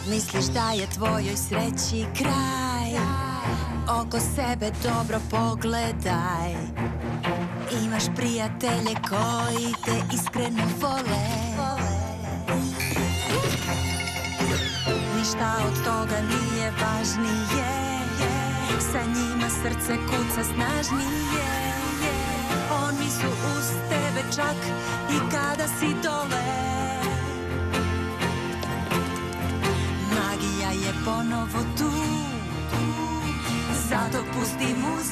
Misliš da je tvojoj sreći kraj, oko sebe dobro pogledaj. Imaš prijatelje koji te iskreno vole. Ništa od toga nije važnije, sa njima srce kuca snažnije. Oni su uz tebe čak i kada si dole. Magija je ponovo tu, zato pusti muziku.